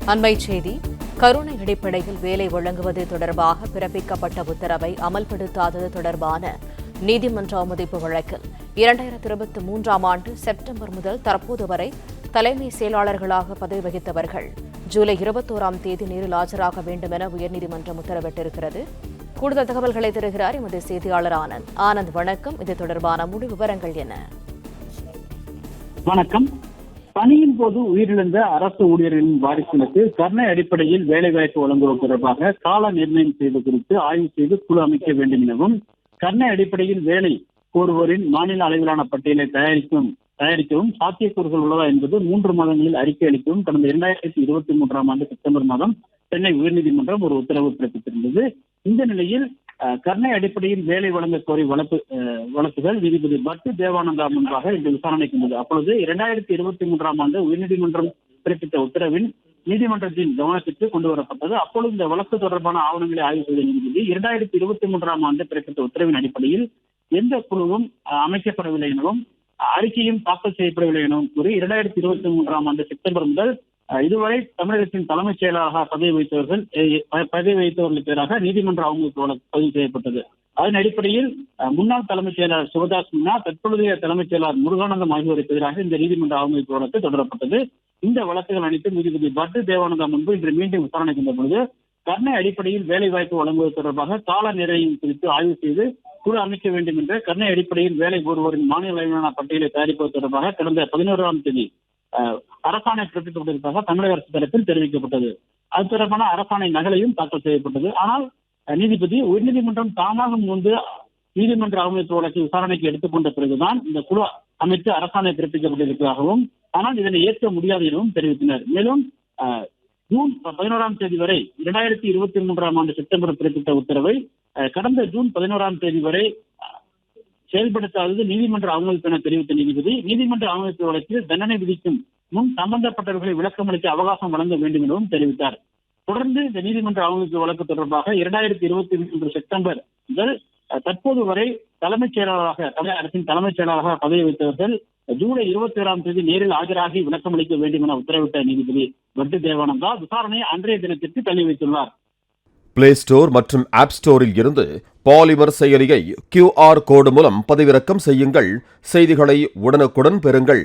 அண்மைச் செய்தி. கருணை அடிப்படையில் வேலை வழங்குவது தொடர்பாக பிறப்பிக்கப்பட்ட உத்தரவை அமல்படுத்தாதது தொடர்பான நீதிமன்ற அவமதிப்பு வழக்கில் 2023ஆம் ஆண்டு செப்டம்பர் முதல் தற்போது வரை தலைமை செயலாளர்களாக பதவி வகித்தவர்கள் ஜூலை 21ஆம் தேதி நேரில் ஆஜராக வேண்டும் என உயர்நீதிமன்றம் உத்தரவிட்டிருக்கிறது. கூடுதல் தகவல்களை தருகிறார் எமது செய்தியாளர் ஆனந்த். ஆனந்த், வணக்கம். இது தொடர்பான முழு விவரங்கள் என்ன? வணக்கம். பணியின் போது உயிரிழந்த அரசு ஊழியர்களின் வாரிசுகளுக்கு கருணை அடிப்படையில் வேலைவாய்ப்பு வழங்குவது தொடர்பாக கால நிர்ணயம் செய்வது குறித்து ஆய்வு செய்து குழு அமைக்க வேண்டும் எனவும், கருணை அடிப்படையில் வேலை கோருவோரின் மாநில அளவிலான பட்டியலை தயாரிக்கவும் சாத்தியக்கூறுகள் உள்ளதா என்பது 3 மாதங்களில் அறிக்கை அளிக்கவும் கடந்த 2023ஆம் ஆண்டு செப்டம்பர் மாதம் சென்னை உயர்நீதிமன்றம் ஒரு உத்தரவு பிறப்பித்திருந்தது. இந்த நிலையில் கருணை அடிப்படையில் வேலை வழங்க கோரி வழக்குகள் நீதிபதி பட்டு தேவானந்தா முன்பாக இன்று விசாரணைக்கு வந்தது. அப்பொழுது 2023ஆம் ஆண்டு உயர்நீதிமன்றம் பிறப்பித்த உத்தரவின் நீதிமன்றத்தின் கவனத்திற்கு கொண்டு வரப்பட்டது. அப்பொழுது இந்த வழக்கு தொடர்பான ஆவணங்களை ஆய்வு செய்த நீதிபதி 2023ஆம் ஆண்டு பிறப்பித்த உத்தரவின் அடிப்படையில் எந்த குழுவும் அமைக்கப்படவில்லை எனவும் அறிக்கையும் தாக்கல் செய்யப்படவில்லை எனவும் கூறி 2023ஆம் ஆண்டு செப்டம்பர் முதல் இதுவரை தமிழகத்தின் தலைமைச் செயலராக பதவி வைத்தவர்களுக்கு எதிராக நீதிமன்ற அவமதிப்பு வழக்கு பதிவு செய்யப்பட்டது. அதன் அடிப்படையில் முன்னாள் தலைமைச் செயலர் சிவதாஸ் மீனா, தற்பொழுதைய தலைமைச் செயலர் முருகானந்தம் ஆகியோருக்கு எதிராக இந்த நீதிமன்ற அவமதிப்பு வழக்கு தொடரப்பட்டது. இந்த வழக்குகள் அனைத்தும் நீதிபதி பட்டு தேவானந்தா முன்பு இன்று மீண்டும் விசாரணைக்கு வந்த பொழுது கருணை அடிப்படையில் வேலைவாய்ப்பு வழங்குவது தொடர்பாக கால நிர்ணயம் குறித்து ஆய்வு செய்து குழு அமைக்க வேண்டும் என்ற கருணை அடிப்படையில் வேலை கோருவோரின் மாநில அளவிலான பட்டியலை தயாரிப்பது தொடர்பாக கடந்த 11ஆம் தேதி அரசாணை பிறப்பிக்கப்பட்டிருப்பதாக தமிழக அரசு தரப்பில் தெரிவிக்கப்பட்டது. அது தொடர்பான அரசாணை நகலையும் தாக்கல் செய்யப்பட்டது. ஆனால் நீதிபதி உயர்நீதிமன்றம் தாமாக முன்பு நீதிமன்ற அவமதிப்பு வழக்கு விசாரணைக்கு எடுத்துக்கொண்ட பிறகுதான் இந்த குழு அமைத்து அரசாணை பிறப்பிக்கப்பட்டிருப்பதாகவும், ஆனால் இதனை ஏற்க முடியாது எனவும் தெரிவித்தனர். மேலும் ஜூன் 11ஆம் தேதி வரை 2023ஆம் ஆண்டு செப்டம்பர் பிறப்பித்த உத்தரவை கடந்த ஜூன் 11ஆம் தேதி வரை செயல்படுத்தாதது நீதிமன்ற அவமதிப்பு என தெரிவித்த நீதிபதி நீதிமன்ற அவமதிப்பு வழக்கில் தண்டனை விதிக்கும் முன் சம்பந்தப்பட்டவர்களை விளக்கம் அளிக்க அவகாசம் வழங்க வேண்டும் எனவும் தெரிவித்தார். தொடர்ந்து இந்த நீதிமன்ற அவமதிப்பு வழக்கு தொடர்பாக 2023 செப்டம்பர் முதல் தற்போது வரை தலைமைச் செயலாளராக தமிழக அரசின் தலைமைச் செயலாளராக பதவி வைத்தவர்கள் ஜூலை 21ஆம் தேதி நேரில் ஆஜராகி விளக்கம் அளிக்க வேண்டும் என உத்தரவிட்ட நீதிபதி பட்டு தேவானந்தா விசாரணையை அன்றைய தினத்திற்கு தள்ளி வைத்துள்ளார். பிளே ஸ்டோர் மற்றும் ஆப் ஸ்டோரில் இருந்து பாலிமர் செயலியை QR கோடு மூலம் பதிவிறக்கம் செய்யுங்கள். செய்திகளை உடனுக்குடன் பெறுங்கள்.